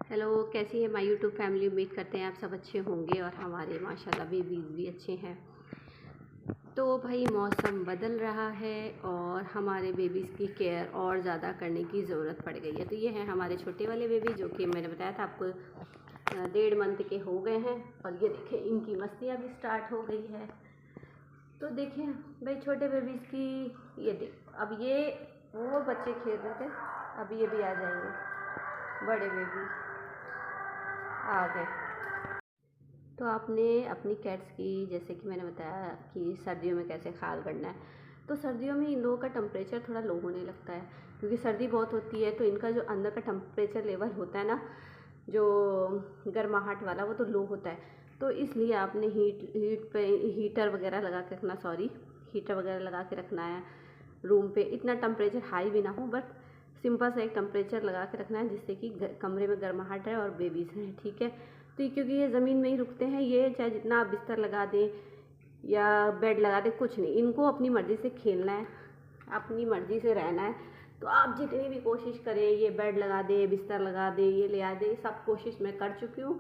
Hello, कैसी है my YouTube family. उम्मीद करते हैं आप सब अच्छे होंगे और हमारे माशाल्लाह बेबीज़ भी अच्छे हैं। तो भाई मौसम बदल रहा है और हमारे बेबीज़ की केयर और ज़्यादा करने की ज़रूरत पड़ गई है। तो ये हैं हमारे छोटे वाले बेबी, जो कि मैंने बताया था आपको 1.5 मंथ के हो गए हैं। और ये देखें, इनकी मस्तियाँ भी स्टार्ट हो गई है। तो देखें भाई छोटे बेबीज़ की, ये देख, अब ये वो बच्चे खेल रहे थे, अब ये भी आ जाएंगे, बड़े बेबी आ गए। तो आपने अपनी कैट्स की, जैसे कि मैंने बताया कि सर्दियों में कैसे ख्याल करना है, तो सर्दियों में इन लोगों का टेम्परेचर थोड़ा लो होने लगता है, क्योंकि सर्दी बहुत होती है। तो इनका जो अंदर का टेम्परेचर लेवल होता है ना, जो गर्माहट वाला, वो तो लो होता है। तो इसलिए आपने हीटर वगैरह लगा के रखना, हीटर वगैरह लगा के रखना है रूम पे। इतना टेम्परेचर हाई भी ना हो, बट सिंपल सा एक टेम्परेचर लगा के रखना है, जिससे कि कमरे में गर्माहट है और बेबीज़ हैं, ठीक है। तो क्योंकि ये ज़मीन में ही रुकते हैं, ये चाहे जितना आप बिस्तर लगा दें या बेड लगा दें, कुछ नहीं, इनको अपनी मर्ज़ी से खेलना है, अपनी मर्ज़ी से रहना है। तो आप जितनी भी कोशिश करें, ये बेड लगा दे, बिस्तर लगा दे, ये ले आ दे, सब कोशिश मैं कर चुकी हूँ।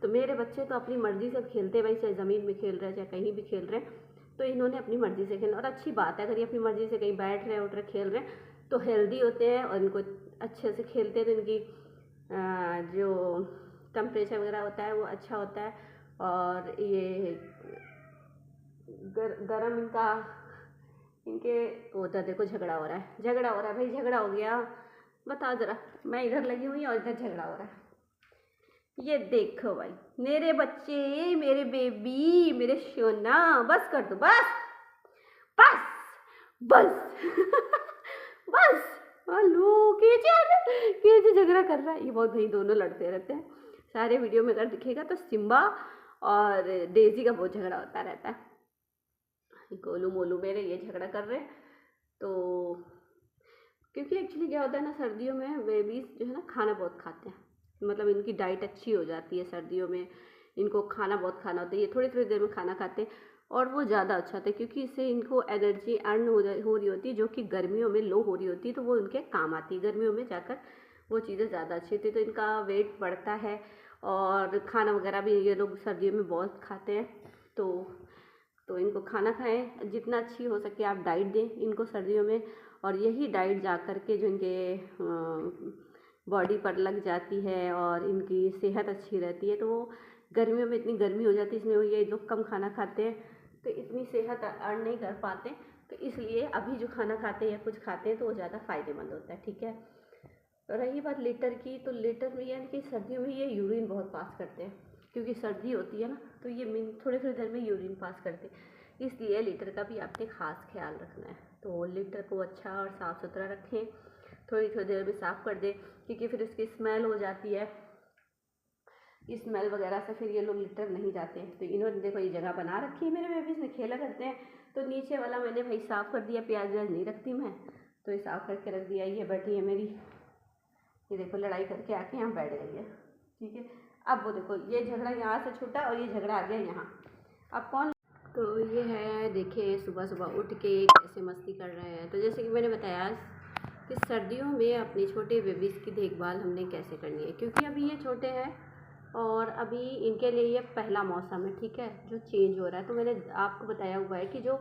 तो मेरे बच्चे तो अपनी मर्ज़ी से खेलते, भाई चाहे ज़मीन में खेल रहे हैं चाहे कहीं भी खेल रहे हैं, तो इन्होंने अपनी मर्ज़ी से खेलना। और अच्छी बात है, अगर ये अपनी मर्ज़ी से कहीं बैठ रहे उठ रहे खेल रहे हैं, तो हेल्दी होते हैं और इनको अच्छे से खेलते हैं, तो इनकी जो टेम्परेचर वगैरह होता है वो अच्छा होता है। और ये गरम इनके होता है। देखो झगड़ा हो रहा है भाई, झगड़ा हो गया, बताओ ज़रा। मैं इधर लगी हुई और इधर झगड़ा हो रहा है। ये देखो भाई, मेरे बच्चे, मेरे बेबी, मेरे सोना, बस कर दो, बस बस बस बस। हेलो केजे झगड़ा कर रहा है, ये बहुत भाई दोनों लड़ते रहते हैं। सारे वीडियो में अगर दिखेगा तो सिम्बा और डेजी का बहुत झगड़ा होता रहता है। गोलू मोलू मेरे ये झगड़ा कर रहे हैं। तो क्योंकि एक्चुअली क्या होता है ना, सर्दियों में बेबीज जो है ना खाना बहुत खाते हैं, मतलब इनकी डाइट अच्छी हो जाती है सर्दियों में। इनको खाना बहुत खाना होता है, ये थोड़ी थोड़ी देर में खाना खाते हैं और वो ज़्यादा अच्छा होता है, क्योंकि इससे इनको एनर्जी अर्न हो रही होती है, जो कि गर्मियों में लो हो रही होती है। तो वो उनके काम आती है, गर्मियों में जाकर वो चीज़ें ज़्यादा अच्छी होती है। तो इनका वेट बढ़ता है और खाना वगैरह भी ये लोग सर्दियों में बहुत खाते हैं। तो इनको खाना खाएं, जितना अच्छी हो सके आप डाइट दें इनको सर्दियों में। और यही डाइट जा कर के जो इनके बॉडी पर लग जाती है और इनकी सेहत अच्छी रहती है। तो वो गर्मियों में इतनी गर्मी हो जाती है, इसमें ये लोग कम खाना खाते हैं, तो इतनी सेहत अर्न नहीं कर पाते। तो इसलिए अभी जो खाना खाते हैं या कुछ खाते हैं तो वो ज़्यादा फ़ायदेमंद होता है, ठीक है। रही बात लीटर की, तो लीटर में यानी कि सर्दियों में ये यूरिन बहुत पास करते हैं, क्योंकि सर्दी होती है ना, तो ये थोड़ी थोड़ी देर में यूरिन पास करते हैं। इसलिए लीटर का भी आपने ख़ास ख्याल रखना है। तो लीटर को अच्छा और साफ़ सुथरा रखें, थोड़ी थोड़ी देर में साफ़ कर दें, क्योंकि फिर उसकी स्मेल हो जाती है। स्मेल वगैरह से फिर ये लोग लीटर नहीं जाते हैं। तो इन्होंने देखो ये जगह बना रखी है, मेरे बेबीज ने खेला करते हैं। तो नीचे वाला मैंने भाई साफ़ कर दिया, प्याज व्याज नहीं रखती मैं, तो ये साफ़ करके रख दिया। ये बैठी है मेरी, ये देखो लड़ाई करके आके यहाँ बैठ गई है, ठीक है। अब वो देखो ये झगड़ा यहाँ से छूटा और ये झगड़ा आ गया यहाँ, अब कौन। तो ये है, देखिए सुबह सुबह उठ के कैसे मस्ती कर रहे हैं। तो जैसे कि मैंने बताया कि सर्दियों में अपने छोटे बेबीज़ की देखभाल हमने कैसे करनी है, क्योंकि अभी ये छोटे हैं और अभी इनके लिए ये पहला मौसम है, ठीक है, जो चेंज हो रहा है। तो मैंने आपको बताया हुआ है कि जो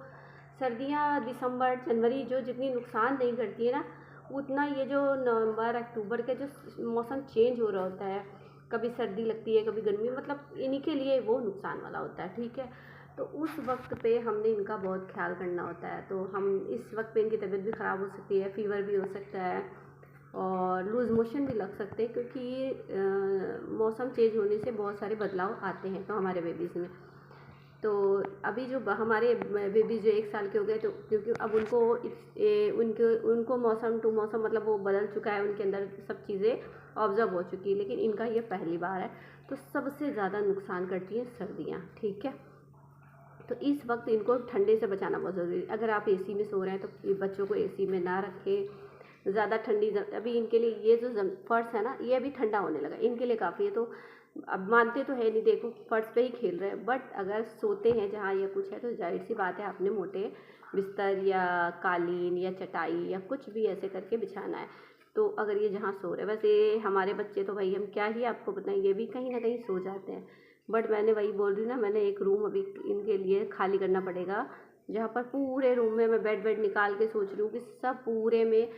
सर्दियाँ दिसंबर जनवरी जो जितनी नुकसान नहीं करती है ना, उतना ये जो नवंबर अक्टूबर के जो मौसम चेंज हो रहा होता है, कभी सर्दी लगती है कभी गर्मी, मतलब इन्हीं के लिए वो नुकसान वाला होता है, ठीक है। तो उस वक्त पे हमने इनका बहुत ख्याल करना होता है। तो हम इस वक्त पे इनकी तबीयत भी ख़राब हो सकती है, फ़ीवर भी हो सकता है और लूज़ मोशन भी लग सकते हैं, क्योंकि मौसम चेंज होने से बहुत सारे बदलाव आते हैं तो हमारे बेबीज़ में। तो अभी जो हमारे बेबी जो 1 साल के हो गए, तो क्योंकि अब उनको मौसम टू मौसम मतलब वो बदल चुका है, उनके अंदर सब चीज़ें ऑब्जर्व हो चुकी है, लेकिन इनका ये पहली बार है। तो सबसे ज़्यादा नुकसान करती हैं सर्दियाँ, ठीक है। तो इस वक्त इनको ठंडे से बचाना बहुत ज़रूरी है। अगर आप एसी में सो रहे हैं तो बच्चों को एसी में ना रखें, ज़्यादा ठंडी। अभी इनके लिए ये जो फर्श है ना, ये अभी ठंडा होने लगा, इनके लिए काफ़ी है। तो अब मानते तो है नहीं, देखो फर्श पे ही खेल रहे हैं, बट अगर सोते हैं जहाँ या कुछ है तो जाहिर सी बात है आपने मोटे बिस्तर या कालीन या चटाई या कुछ भी ऐसे करके बिछाना है। तो अगर ये जहाँ सो रहे, वैसे हमारे बच्चे तो भाई हम क्या ही आपको बताएं, ये भी कहीं ना कहीं सो जाते हैं, बट मैंने वही बोल रही हूँ ना, मैंने एक रूम अभी इनके लिए खाली करना पड़ेगा, जहाँ पर पूरे रूम में मैं बेड निकाल के सोच रही हूँ कि सब पूरे में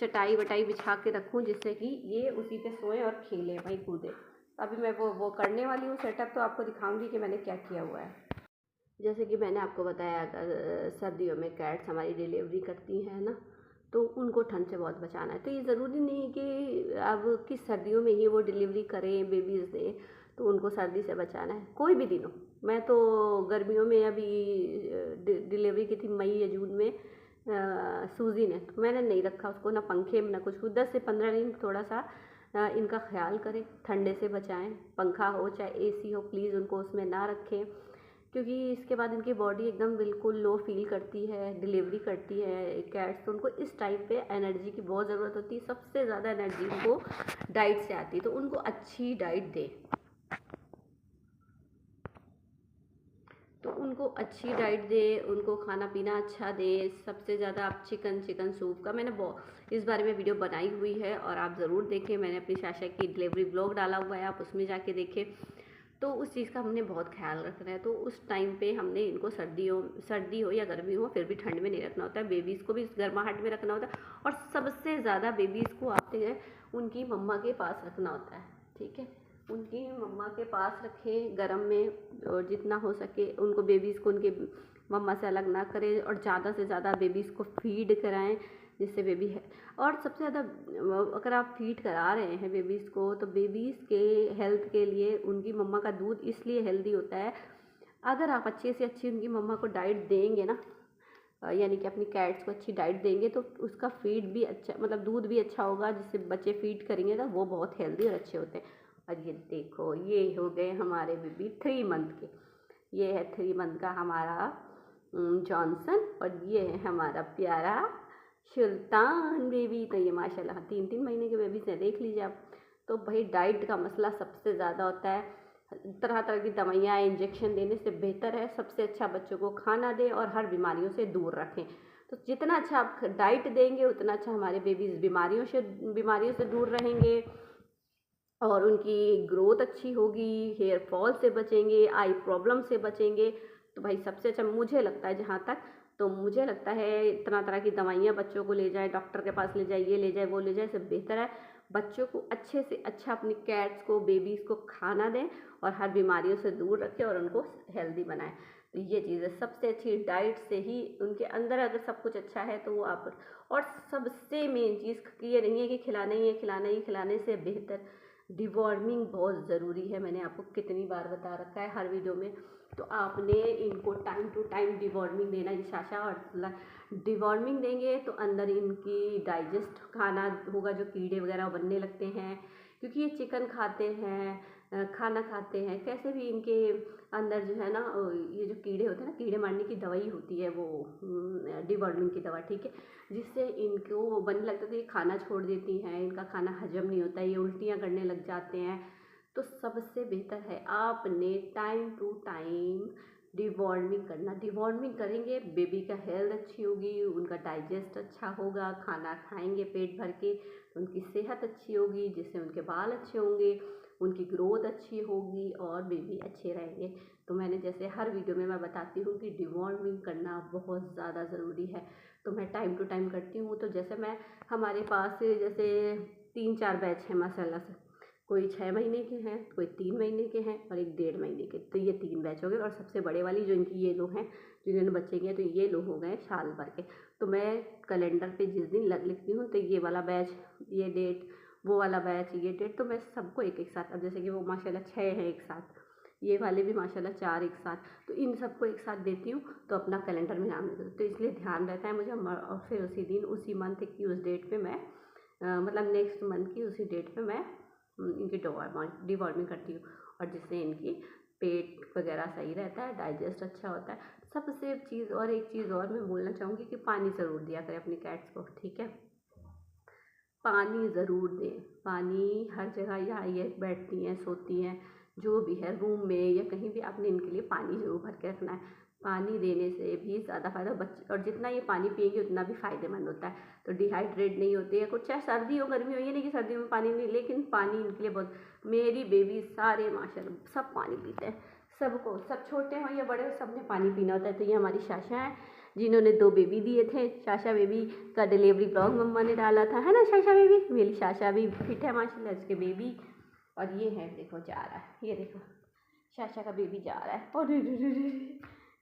चटाई वटाई बिछा के रखूँ, जिससे कि ये उसी पे सोएं और खेलें भाई कूदें। अभी मैं वो करने वाली हूँ सेटअप, तो आपको दिखाऊंगी कि मैंने क्या किया हुआ है। जैसे कि मैंने आपको बताया, अगर सर्दियों में कैट्स हमारी डिलीवरी करती हैं ना, तो उनको ठंड से बहुत बचाना है। तो ये ज़रूरी नहीं कि अब कि सर्दियों में ही वो डिलीवरी करें, बेबीज़ दें, तो उनको सर्दी से बचाना है कोई भी दिन हो। मैं तो गर्मियों में अभी डिलीवरी की थी मई या जून में, सूजी ने, तो मैंने नहीं रखा उसको ना पंखे में ना कुछ, 10 से 15 दिन थोड़ा सा इनका ख्याल करें, ठंडे से बचाएं। पंखा हो चाहे एसी हो, प्लीज़ उनको उसमें ना रखें, क्योंकि इसके बाद इनकी बॉडी एकदम बिल्कुल लो फील करती है, डिलीवरी करती है कैट्स, तो उनको इस टाइम पे एनर्जी की बहुत ज़रूरत होती है। सबसे ज़्यादा एनर्जी उनको डाइट से आती है, तो उनको अच्छी डाइट दें, तो उनको अच्छी डाइट दे, उनको खाना पीना अच्छा दे। सबसे ज़्यादा आप चिकन सूप का मैंने इस बारे में वीडियो बनाई हुई है, और आप ज़रूर देखें। मैंने अपनी शाशा की डिलीवरी ब्लॉग डाला हुआ है, आप उसमें जाके देखें। तो उस चीज़ का हमने बहुत ख्याल रखना है। तो उस टाइम पे हमने इनको सर्दी हो या गर्मी हो, फिर भी ठंड में नहीं रखना होता है। बेबीज़ को भी गर्माहट में रखना होता है, और सबसे ज़्यादा बेबीज़ को आते हैं उनकी मम्मा के पास रखना होता है, ठीक है। उनकी मम्मा के पास रखें गर्म में, और जितना हो सके उनको, बेबीज़ को उनके मम्मा से अलग ना करें, और ज़्यादा से ज़्यादा बेबीज़ को फीड कराएं, जिससे बेबी है। और सबसे ज़्यादा अगर आप फीड करा रहे हैं बेबीज़ को, तो बेबीज़ के हेल्थ के लिए उनकी मम्मा का दूध इसलिए हेल्दी होता है। अगर आप अच्छे से अच्छी उनकी मम्मा को डाइट देंगे ना, यानी कि अपनी कैट्स को अच्छी डाइट देंगे, तो उसका फीड भी अच्छा, मतलब दूध भी अच्छा होगा, जिससे बच्चे फीड करेंगे ना, वो बहुत हेल्दी और अच्छे होते हैं। और ये देखो, ये हो गए हमारे बेबी 3 मंथ के। ये है 3 मंथ का हमारा जॉनसन, और ये है हमारा प्यारा सुल्तान बेबी। तो ये माशाल्लाह 3-3 महीने के बेबी से देख लीजिए आप। तो भाई डाइट का मसला सबसे ज़्यादा होता है। तरह तरह की दवाइयाँ, इंजेक्शन देने से बेहतर है सबसे अच्छा बच्चों को खाना दें और हर बीमारियों से दूर रखें। तो जितना अच्छा आप डाइट देंगे, उतना अच्छा हमारे बेबीज़ बीमारियों से दूर रहेंगे, और उनकी ग्रोथ अच्छी होगी, हेयर फॉल से बचेंगे, आई प्रॉब्लम से बचेंगे। तो भाई सबसे अच्छा मुझे लगता है, जहाँ तक तो मुझे लगता है, इतना तरह की दवाइयाँ बच्चों को ले जाए, डॉक्टर के पास ले जाए, ये ले जाए वो ले जाए, सब बेहतर है बच्चों को अच्छे से अच्छा अपनी कैट्स को, बेबीज़ को खाना दें, और हर बीमारियों से दूर रखें, और उनको हेल्दी बनाएं। तो ये चीज़ है, सबसे अच्छी डाइट से ही उनके अंदर अगर सब कुछ अच्छा है तो वो आप। और सबसे मेन चीज़ ये नहीं है कि खिलाने से बेहतर डिवॉर्मिंग बहुत ज़रूरी है। मैंने आपको कितनी बार बता रखा है हर वीडियो में। तो आपने इनको टाइम टू टाइम डिवॉर्मिंग देना है शाशा, और डिवॉर्मिंग देंगे तो अंदर इनकी डाइजेस्ट खाना होगा, जो कीड़े वगैरह बनने लगते हैं, क्योंकि ये चिकन खाते हैं, खाना खाते हैं, कैसे भी इनके अंदर जो है ना, ये जो कीड़े होते हैं ना, कीड़े मारने की दवाई होती है वो, डिवॉर्मिंग की दवा, ठीक है, जिससे इनको वो बनने लगता है, तो ये खाना छोड़ देती हैं, इनका खाना हजम नहीं होता है, ये उल्टियाँ करने लग जाते हैं। तो सबसे बेहतर है आपने टाइम टू टाइम डिवॉर्मिंग करना। डिवॉर्मिंग करेंगे, बेबी का हेल्थ अच्छी होगी, उनका डाइजेस्ट अच्छा होगा, खाना खाएंगे पेट भर के, उनकी सेहत अच्छी होगी, जिससे उनके बाल अच्छे होंगे, उनकी ग्रोथ अच्छी होगी, और बेबी अच्छे रहेंगे। तो मैंने जैसे हर वीडियो में मैं बताती हूँ कि डिवॉर्मिंग करना बहुत ज़्यादा ज़रूरी है। तो मैं टाइम टू टाइम करती हूँ। तो जैसे मैं, हमारे पास जैसे 3-4 बैच हैं माशाल्लाह से, कोई 6 महीने के हैं, कोई 3 महीने के हैं, और एक 1.5 महीने के। तो ये 3 बैच हो गए, और सबसे बड़े वाली जो इनकी ये लोग हैं, जिन्होंने बच्चे किए, तो ये लोग हो गए साल भर के। तो मैं कैलेंडर पे जिस दिन लिखती हूँ, तो ये वाला बैच ये डेट, वो वाला बैच ये डेट, तो मैं सबको एक एक साथ, अब जैसे कि वो माशाल्लाह 6 हैं एक साथ, ये वाले भी माशाल्लाह 4 एक साथ, तो इन सबको एक साथ देती हूँ, तो अपना कैलेंडर में नाम देती हूँ। तो इसलिए ध्यान रहता है मुझे, और फिर उसी दिन, उसी मंथ की उस डेट पे मैं, मतलब नेक्स्ट मंथ की उसी डेट पे मैं इनकी डिवॉर्मिंग करती हूँ, और जिससे इनकी पेट वगैरह सही रहता है, डाइजेस्ट अच्छा होता है। सबसे चीज़, और एक चीज़ और मैं बोलना चाहूँगी कि पानी ज़रूर दिया करें अपनी कैट्स को, ठीक है, पानी ज़रूर दें। पानी हर जगह, यहाँ ये बैठती हैं, सोती हैं, जो भी है, रूम में या कहीं भी, आपने इनके लिए पानी ज़रूर भर के रखना है। पानी देने से भी ज़्यादा फ़ायदा बच्चे, और जितना ये पानी पिएंगे उतना भी फ़ायदेमंद होता है। तो डिहाइड्रेट नहीं होते हैं कुछ, चाहे सर्दी हो गर्मी हो, ये नहीं कि सर्दियों में पानी नहीं, लेकिन पानी इनके लिए बहुत। मेरी बेबी सारे माशाल्लाह सब पानी पीते हैं, सबको, सब छोटे हों या बड़े हो, सब ने पानी पीना होता है। तो ये हमारी शाशा है जिन्होंने 2 बेबी दिए थे। शाशा बेबी का डिलीवरी ब्लॉग मम्मा ने डाला था, है ना शाशा बेबी? मेरी शाशा भी फिट है माशाल्लाह, इसके बेबी। और ये है देखो जा रहा है, ये देखो शाशा का बेबी जा रहा है, और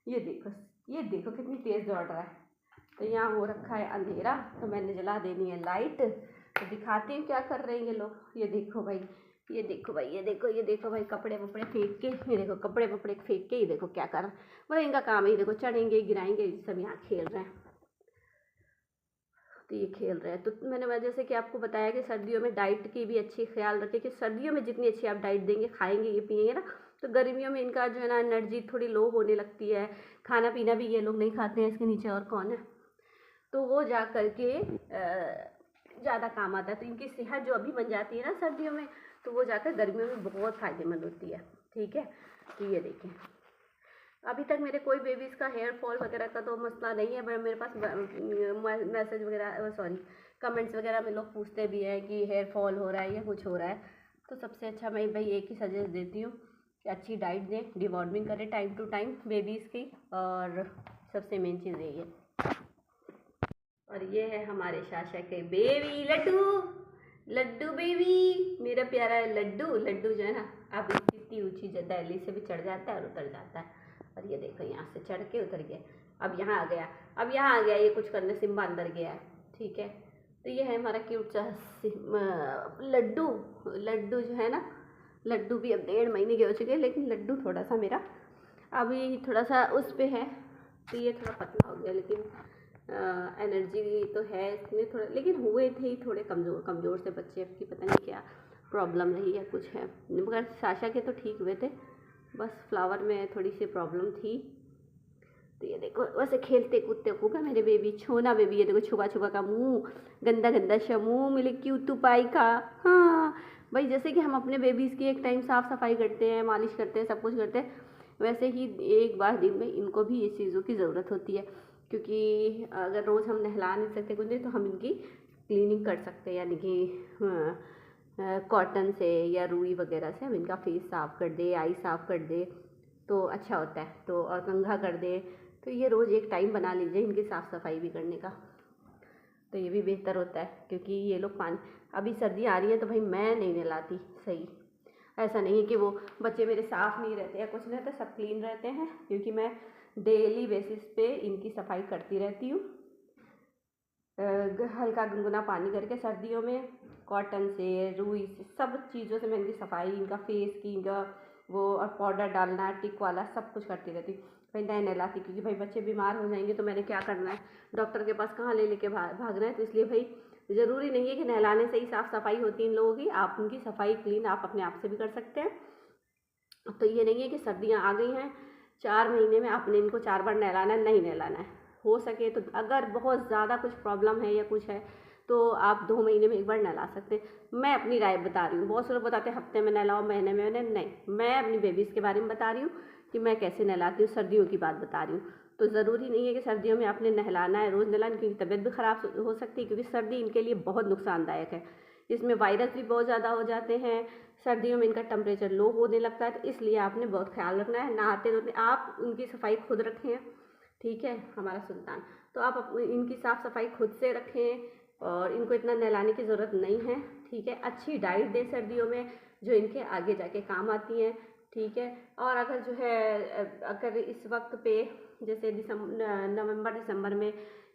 ये देखो, ये देखो कितनी तेज़ दौड़ रहा है। तो यहाँ हो रखा है अंधेरा, तो मैंने जला देनी है लाइट। तो दिखाती हूँ क्या कर रहे हैं ये लोग। ये देखो भाई, ये देखो भाई, ये देखो, ये देखो भाई, कपड़े वपड़े फेंक के, ये देखो कपड़े वपड़े फेंक के, ये देखो क्या कर रहे हैं। मतलब इनका काम है, ये देखो चढ़ेंगे गिराएंगे, सब यहाँ खेल रहे हैं। तो ये खेल रहे हैं। तो मैंने जैसे कि आपको बताया कि सर्दियों में डाइट की भी अच्छी ख्याल रखें, कि सर्दियों में जितनी अच्छी आप डाइट देंगे, खाएंगे, ये पिएंगे ना, तो गर्मियों में इनका जो है ना एनर्जी थोड़ी लो होने लगती है। खाना पीना भी ये लोग नहीं खाते हैं, इसके नीचे और कौन है, तो वो जा कर के ज़्यादा काम आता है। तो इनकी सेहत जो अभी बन जाती है ना सर्दियों में, तो वो जाकर गर्मियों में बहुत फ़ायदेमंद होती है। ठीक है, तो ये देखें, अभी तक मेरे कोई बेबीज़ का हेयर फॉल वगैरह का तो मसला नहीं है, पर मेरे पास मैसेज वगैरह, सॉरी, कमेंट्स वगैरह में लोग पूछते भी हैं कि हेयर फॉल हो रहा है या कुछ हो रहा है। तो सबसे अच्छा मैं भाई एक ही सजेस्ट देती हूँ कि अच्छी डाइट दें, डिवॉर्मिंग करें टाइम टू टाइम बेबीज़ की, और सबसे मेन चीज़ यही है। और ये है हमारे शाशा के बेबी लड्डू, लड्डू बेबी, मेरा प्यारा लड्डू। लड्डू जो है ना, अब इतनी ऊँची दहली से भी चढ़ जाता है और उतर जाता है। और ये देखो यहाँ से चढ़ के उतर गया, अब यहाँ आ गया, अब यहाँ आ गया, ये कुछ करने सिम्बा अंदर गया है। ठीक है, तो ये है हमारा क्यूट सा लड्डू। लड्डू जो है ना, लड्डू भी अब 1.5 महीने के हो चुके हैं, लेकिन लड्डू थोड़ा सा मेरा अभी थोड़ा सा उस पे है, तो ये थोड़ा पतला हो गया, लेकिन एनर्जी तो है इसमें थोड़ा, लेकिन हुए थे थोड़े कमज़ोर से बच्चे, अब की पता नहीं क्या प्रॉब्लम रही है, कुछ है, मगर शाशा के तो ठीक हुए थे, बस फ्लावर में थोड़ी सी प्रॉब्लम थी। तो ये देखो वैसे खेलते कूदते होगा मेरे बेबी, छोना बेबी, ये देखो छुपा छुपा का मुंह, गंदा गंदा सा मुँह, मिले क्यूट पाई का। हाँ भाई, जैसे कि हम अपने बेबीज़ की एक टाइम साफ़ सफाई करते हैं, मालिश करते हैं, सब कुछ करते हैं, वैसे ही एक बार दिन में इनको भी इस चीज़ों की ज़रूरत होती है, क्योंकि अगर रोज़ हम नहला नहीं सकते कुछ, तो हम इनकी क्लीनिंग कर सकते हैं, यानी कि कॉटन से या रुई वगैरह से हम इनका फेस साफ़ कर दे, आई साफ़ कर दे, तो अच्छा होता है। तो और कंघा कर दे, तो ये रोज़ एक टाइम बना लीजिए इनकी साफ़ सफाई भी करने का, तो ये भी बेहतर होता है। क्योंकि ये लोग पानी, अभी सर्दी आ रही है तो भाई मैं नहीं नहलाती सही, ऐसा नहीं है कि वो बच्चे मेरे साफ़ नहीं रहते या कुछ नहीं रहता, सब क्लीन रहते हैं, क्योंकि मैं डेली बेसिस पे इनकी सफाई करती रहती हूँ, हल्का गुनगुना पानी करके सर्दियों में, कॉटन से, रुई से, सब चीज़ों से मैं इनकी सफाई, इनका फेस की, इनका वो, और पाउडर डालना, टिक वाला, सब कुछ करती रहती हूँ। भाई नहीं नहलाती, क्योंकि भाई बच्चे बीमार हो जाएंगे तो मैंने क्या करना है, डॉक्टर के पास कहाँ ले लेके भागना है। तो इसलिए भाई ज़रूरी नहीं है कि नहलाने से ही साफ़ सफाई होती है इन लोगों की, आप उनकी सफाई क्लीन आप अपने आप से भी कर सकते हैं। तो ये नहीं है कि सर्दियाँ आ गई हैं 4 महीने में आपने इनको 4 बार नहलाना है, नहीं नहलाना है। हो सके तो अगर बहुत ज़्यादा कुछ प्रॉब्लम है या कुछ है तो आप 2 महीने में 1 बार नहला सकते हैं। मैं अपनी राय बता रही हूँ, बहुत से लोग बताते हैं हफ्ते में नहलाओ, महीने में नहीं, मैं अपनी बेबीज़ के बारे में बता रही हूँ कि मैं कैसे नहलाती हूँ, सर्दियों की बात बता रही हूँ। तो ज़रूरी नहीं है कि सर्दियों में आपने नहलाना है, रोज़ नहलाना, क्योंकि तबीयत भी ख़राब हो सकती है, क्योंकि सर्दी इनके लिए बहुत नुकसानदायक है, इसमें वायरस भी बहुत ज़्यादा हो जाते हैं, सर्दियों में इनका टेम्परेचर लो होने लगता है। तो इसलिए आपने बहुत ख्याल रखना है, नहाते धोते आप उनकी सफाई खुद रखें। ठीक है हमारा सुल्तान, तो आप इनकी साफ़ सफाई खुद से रखें, और इनको इतना नहलाने की ज़रूरत नहीं है। ठीक है, अच्छी डाइट दें सर्दियों में, जो इनके आगे जाके काम आती हैं। ठीक है, और अगर जो है अगर इस वक्त पे जैसे नवंबर दिसंबर में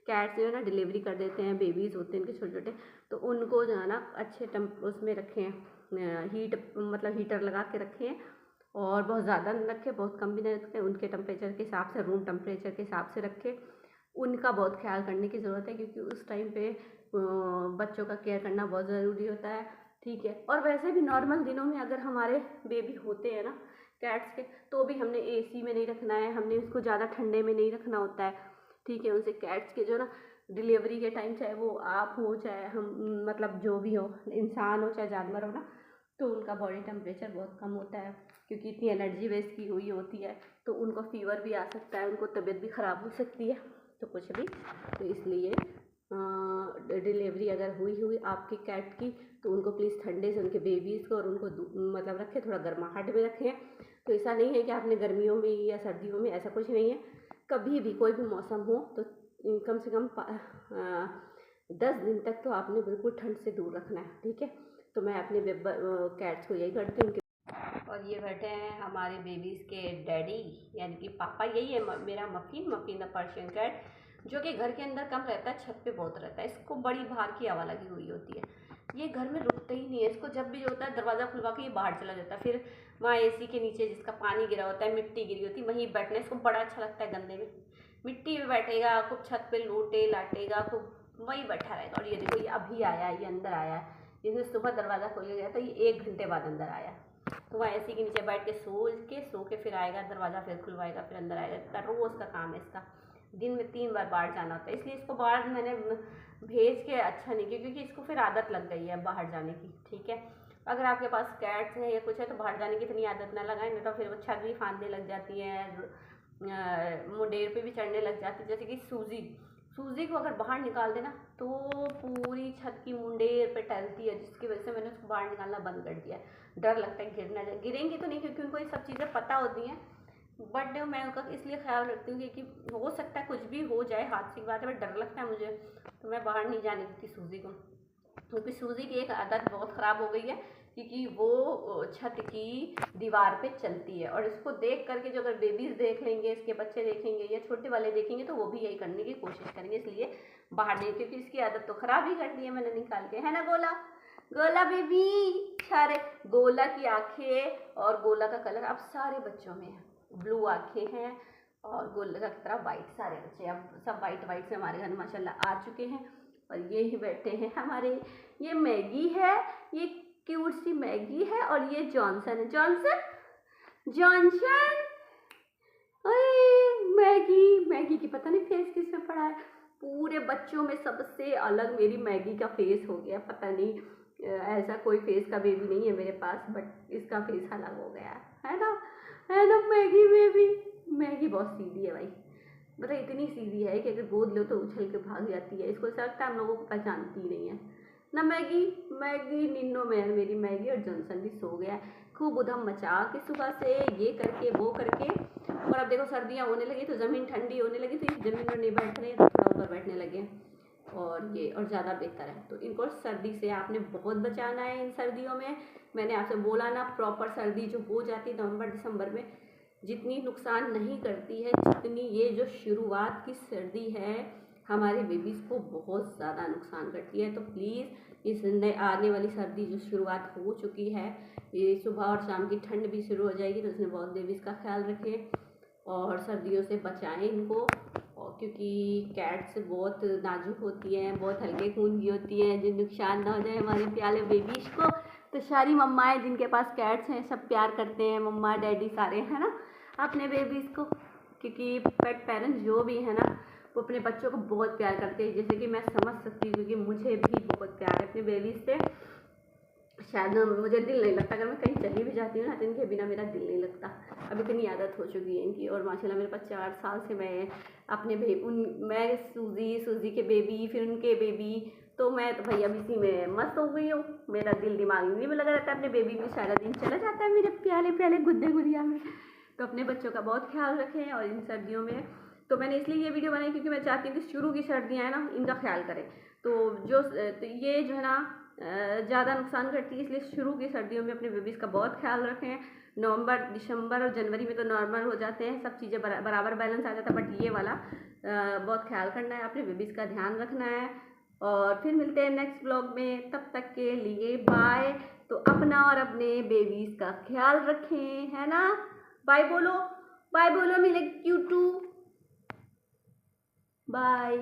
कैट्स जो है ना डिलीवरी कर देते हैं, बेबीज़ होते हैं इनके छोटे छोटे, तो उनको जो है ना अच्छे उसमें रखें, हीट मतलब हीटर लगा के रखें, और बहुत ज़्यादा नहीं रखें, बहुत कम भी नहीं रखें, उनके टेम्परेचर के हिसाब से, रूम टेम्परेचर के हिसाब से रखें। उनका बहुत ख्याल करने की ज़रूरत है, क्योंकि उस टाइम पे बच्चों का केयर करना बहुत ज़रूरी होता है। ठीक है, और वैसे भी नॉर्मल दिनों में अगर हमारे बेबी होते हैं ना कैट्स के, तो भी हमने एसी में नहीं रखना है, हमने उसको ज़्यादा ठंडे में नहीं रखना होता है। ठीक है, उनसे कैट्स के जो ना डिलीवरी के टाइम, चाहे वो आप हो चाहे हम, मतलब जो भी हो, इंसान हो चाहे जानवर हो ना, तो उनका बॉडी टेम्परेचर बहुत कम होता है, क्योंकि इतनी एनर्जी वेस्ट की हुई होती है, तो उनको फीवर भी आ सकता है, उनको तबीयत भी ख़राब हो सकती है, तो कुछ भी। तो इसलिए डिलीवरी अगर हुई आपकी कैट की, तो उनको प्लीज़ ठंडे से उनके बेबीज़ को और उनको मतलब रखें, थोड़ा गर्माहट में रखें। तो ऐसा नहीं है कि आपने गर्मियों में या सर्दियों में, ऐसा कुछ नहीं है, कभी भी कोई भी मौसम हो तो कम से कम 10 दिन तक तो आपने बिल्कुल ठंड से दूर रखना है, ठीक है। तो मैं अपने कैट्स को यही करती हूँ। और ये बैठे हैं हमारे बेबीज़ के डैडी यानी कि पापा। यही है मेरा मफ़िन द पर्शियन कैट, जो कि घर के अंदर कम रहता है, छत पे बहुत रहता है। इसको बड़ी बाहर की हवा लगी हुई होती है, ये घर में रुकता ही नहीं है। इसको जब भी जो होता है दरवाज़ा खुलवा के ये बाहर चला जाता है, फिर वहाँ एसी के नीचे जिसका पानी गिरा होता है, मिट्टी गिरी होती है, वहीं बैठना इसको बड़ा अच्छा लगता है। गंदे में मिट्टी में बैठेगा, खूब छत पे लोटे लाटेगा, खूब वहीं बैठा रहेगा। और ये देखो, ये अभी आया, ये अंदर आया, इसने सुबह दरवाज़ा खोल गया था, ये 1 घंटे बाद अंदर आया। तो वहाँ एसी के नीचे बैठ के सो के फिर आएगा, दरवाज़ा फिर खुलवाएगा, फिर अंदर आएगा। इतना रोज़ का काम है इसका, दिन में 3 बार बाहर जाना होता है। इसलिए इसको बाहर मैंने भेज के अच्छा नहीं किया, क्योंकि इसको फिर आदत लग गई है बाहर जाने की, ठीक है। अगर आपके पास कैट्स है या कुछ है तो बाहर जाने की इतनी आदत ना लगाएं, नहीं तो फिर वो छत भी फांदने लग जाती है, मुंडेर पे भी चढ़ने लग जाती है। जैसे कि सूजी को अगर बाहर निकाल देना तो पूरी छत की मुंडेर पे टहलती है, जिसकी वजह से मैंने उसको बाहर निकालना बंद कर दिया है। डर लगता है गिरेंगी तो नहीं, क्योंकि उनको ये सब चीज़ें पता होती हैं, बट मैं उनका इसलिए ख्याल रखती हूँ कि हो सकता है कुछ भी हो जाए, हाथ की बात है, बट डर लगता है मुझे, तो मैं बाहर नहीं जाने देती सूजी को। क्योंकि सूजी की एक आदत बहुत ख़राब हो गई है, क्योंकि वो छत की दीवार पे चलती है, और इसको देख करके जो अगर बेबीज़ देख लेंगे, इसके बच्चे देखेंगे या छोटे वाले देखेंगे, तो वो भी यही करने की कोशिश करेंगे। इसलिए बाहर नहीं, क्योंकि इसकी आदत तो ख़राब ही कर दी है मैंने निकाल के, है ना गोला? गोला बेबी, सारे गोला की आंखें और गोला का कलर अब सारे बच्चों में है, ब्लू आंखें हैं और गोला की तरह वाइट। सारे बच्चे अब सब वाइट से हमारे घर माशाल्लाह आ चुके हैं। और ये ही बैठे हैं हमारे, ये मैगी है, ये क्यूट सी मैगी है, और ये जॉनसन है। जॉनसन अरे मैगी की पता नहीं फेस किसमें पड़ा है। पूरे बच्चों में सबसे अलग मेरी मैगी का फेस हो गया, पता नहीं ऐसा कोई फेस का बेबी नहीं है मेरे पास, बट इसका फेस अलग हो गया है ना मैगी बेबी। मैगी बहुत सीधी है भाई, मतलब इतनी सीधी है कि अगर गोद लो तो उछल के भाग जाती है। इसको लगता है हम लोगों को पहचानती ही नहीं है ना। मैगी निन्नो में है मेरी मैगी, और जॉनसन भी सो गया, खूब उधम मचा के सुबह से, ये करके वो करके। और अब देखो सर्दियाँ होने लगी तो ज़मीन ठंडी होने लगी, तो इस ज़मीन पर नहीं बैठ रहे, तो थोड़ा ऊपर बैठने लगे, और ये और ज़्यादा बेहतर है। तो इनको सर्दी से आपने बहुत बचाना है। इन सर्दियों में मैंने आपसे बोला ना, प्रॉपर सर्दी जो हो जाती है नवंबर दिसंबर में, जितनी नुकसान नहीं करती है, जितनी ये जो शुरुआत की सर्दी है हमारे बेबीज़ को बहुत ज़्यादा नुकसान करती है। तो प्लीज़ इस आने वाली सर्दी जो शुरुआत हो चुकी है, ये सुबह और शाम की ठंड भी शुरू हो जाएगी, तो उसमें बहुत बेबीज़ का ख्याल रखें और सर्दियों से बचाएं इनको। और क्योंकि कैट्स बहुत नाजुक होती हैं, बहुत हल्के खून की होती हैं, जो नुकसान ना हो जाए हमारे प्यारे बेबीज़ को। तो सारी मम्माएँ जिनके पास कैट्स हैं सब प्यार करते हैं, मम्मा डैडी सारे, है ना, अपने बेबीज़ को। क्योंकि पेट पेरेंट्स जो भी है ना, वो अपने बच्चों को बहुत प्यार करते हैं, जैसे कि मैं समझ सकती हूँ, क्योंकि मुझे भी बहुत प्यार है अपने बेबीज़ से। शायद मुझे दिल नहीं लगता, अगर मैं कहीं चली भी जाती हूँ ना तो इनके बिना मेरा दिल नहीं लगता। अब इतनी आदत हो चुकी है इनकी। और माशाल्लाह मेरे पास 4 साल से मैं अपने मैं सूजी के बेबी, फिर उनके बेबी, तो मैं तो भाई अब इसी में मस्त हो गई हूँ। मेरा दिल दिमाग इन्हीं में लगा रहता है, अपने बेबी में सारा दिन चला जाता है मेरे प्याले प्याले गुद्दे गुड़िया में। तो अपने बच्चों का बहुत ख्याल रखें। और इन सर्दियों में तो मैंने इसलिए ये वीडियो बनाई, क्योंकि मैं चाहती हूँ कि शुरू की सर्दियाँ हैं ना, इनका ख्याल करें। तो ये जो है ना ज़्यादा नुकसान करती है, इसलिए शुरू की सर्दियों में अपने बेबीज़ का बहुत ख्याल रखें। नवंबर दिसंबर और जनवरी में तो नॉर्मल हो जाते हैं, सब चीज़ें बराबर बैलेंस आ जाता है, बट ये वाला बहुत ख्याल करना है, अपने बेबीज़ का ध्यान रखना है। और फिर मिलते हैं नेक्स्ट ब्लॉग में, तब तक के लिए बाय। तो अपना और अपने बेबीज़ का ख्याल रखें, है ना। बाय बोलो, मिलेंगे Q2, बाय।